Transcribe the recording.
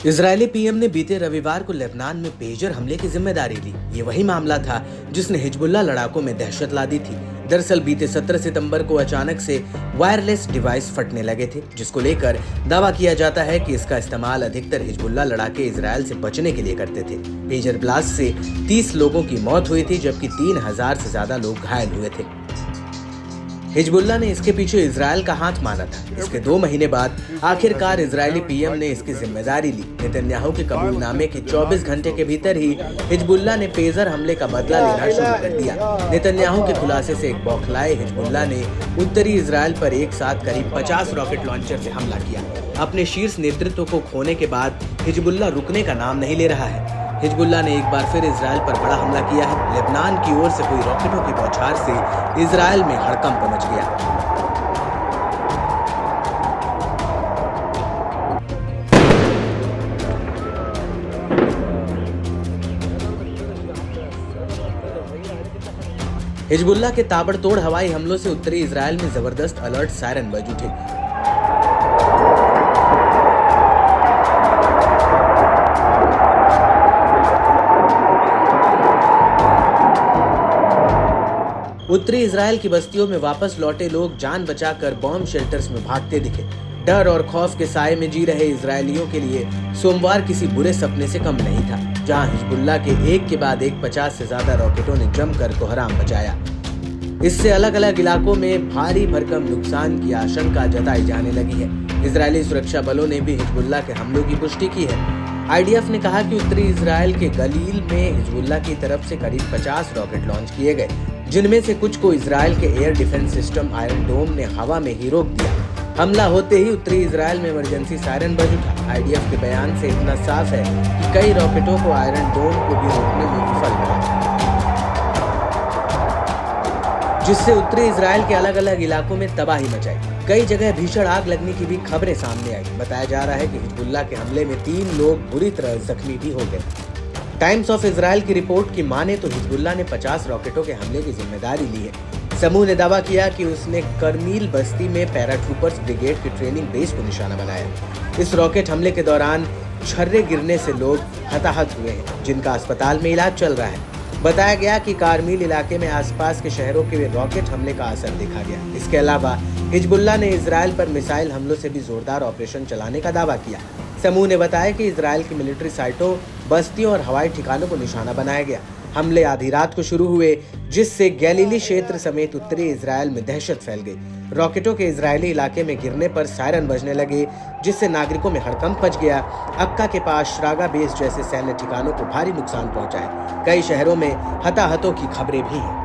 Israeli PM ने बीते रविवार को लेबनान में पेजर हमले की जिम्मेदारी ली। ये वही मामला था जिसने हिजबुल्लाह लड़ाकों में दहशत ला दी थी। दरअसल बीते 17 सितंबर को अचानक से वायरलेस डिवाइस फटने लगे थे, जिसको लेकर दावा किया जाता है कि इसका इस्तेमाल अधिकतर हिजबुल्लाह लड़ाके इजरायल से बचने के लिए करते थे। पेजर ब्लास्ट से 30 लोगों की मौत हुई थी, जबकि 3000 से ज्यादा लोग घायल हुए थे। हिजबुल्लाह ने इसके पीछे इजरायल का हाथ माना था। इसके 2 महीने बाद आखिरकार इजरायली पीएम ने इसकी जिम्मेदारी ली। नेतन्याहू के कबूलनामे के 24 घंटे के भीतर ही हिजबुल्लाह ने पेजर हमले का बदला लेना शुरू कर दिया। नेतन्याहू के खुलासे से एक बौखलाए हिजबुल्लाह ने उत्तरी इजरायल पर एक साथ करीब 50 रॉकेट लॉन्चर से हमला किया। अपने शीर्ष नेतृत्व को खोने के बाद हिजबुल्लाह रुकने का नाम नहीं ले रहा है। हिजबुल्लाह ने एक बार फिर इजरायल पर बड़ा हमला किया है। लेबनान की ओर से हुई रॉकेटों की बौछार से इजरायल में हड़कंप मच गया। हिजबुल्लाह के ताबड़तोड़ हवाई हमलों से उत्तरी इजरायल में जबरदस्त अलर्ट सायरन बज उठे। उत्तरी इजरायल की बस्तियों में वापस लौटे लोग जान बचाकर बॉम्ब शेल्टर्स में भागते दिखे। डर और खौफ के साए में जी रहे इजरायलियों के लिए सोमवार किसी बुरे सपने से कम नहीं था, जहां हिजबुल्लाह के एक के बाद एक 50 से ज्यादा रॉकेटों ने जमकर कोहराम मचाया। इससे अलग अलग इलाकों में भारी भरकम नुकसान की आशंका जताई जाने लगी है। इजरायली सुरक्षा बलों ने भी हिजबुल्लाह के हमलों की पुष्टि की है। आईडीएफ ने कहा कि उत्तरी इजरायल के गलील में हिजबुल्लाह की तरफ से करीब 50 रॉकेट लॉन्च किए गए, जिनमें से कुछ को इजरायल के एयर डिफेंस सिस्टम आयरन डोम ने हवा में ही रोक दिया। हमला होते ही उत्तरी इजरायल में इमरजेंसी सायरन बज उठा। आईडीएफ के बयान से इतना साफ है कि कई रॉकेटों को आयरन डोम को भी रोकने में विफल रहा, जिससे उत्तरी इजरायल के अलग अलग इलाकों में तबाही मचाई। कई जगह भीषण आग लगने की भी खबरें सामने आई। बताया जा रहा है कि हिजबुल्लाह के हमले में 3 लोग बुरी तरह जख्मी भी हो गए। टाइम्स ऑफ इजरायल की रिपोर्ट की माने तो हिजबुल्लाह ने 50 रॉकेटों के हमले की जिम्मेदारी ली है। समूह ने दावा किया कि उसने करमील बस्ती में पैराट्रूपर्स ब्रिगेड की ट्रेनिंग बेस को निशाना बनाया। इस रॉकेट हमले के दौरान छर्रे गिरने से लोग हताहत हुए हैं, जिनका अस्पताल में इलाज चल रहा है। बताया गया कि कारमील इलाके में आसपास के शहरों के रॉकेट हमले का असर देखा गया। इसके अलावा हिजबुल्लाह ने इजरायल पर मिसाइल हमलों से भी जोरदार ऑपरेशन चलाने का दावा किया। समूह ने बताया कि इजरायल की मिलिट्री साइटों, बस्तियों और हवाई ठिकानों को निशाना बनाया गया। हमले आधी रात को शुरू हुए, जिससे गैलीली क्षेत्र समेत उत्तरी इजरायल में दहशत फैल गई। रॉकेटों के इजरायली इलाके में गिरने पर सायरन बजने लगे, जिससे नागरिकों में हड़कंप मच गया। अक्का के पास श्रागा बेस जैसे सैन्य ठिकानों को भारी नुकसान पहुंचा है। कई शहरों में हताहतों की खबरें भी हैं।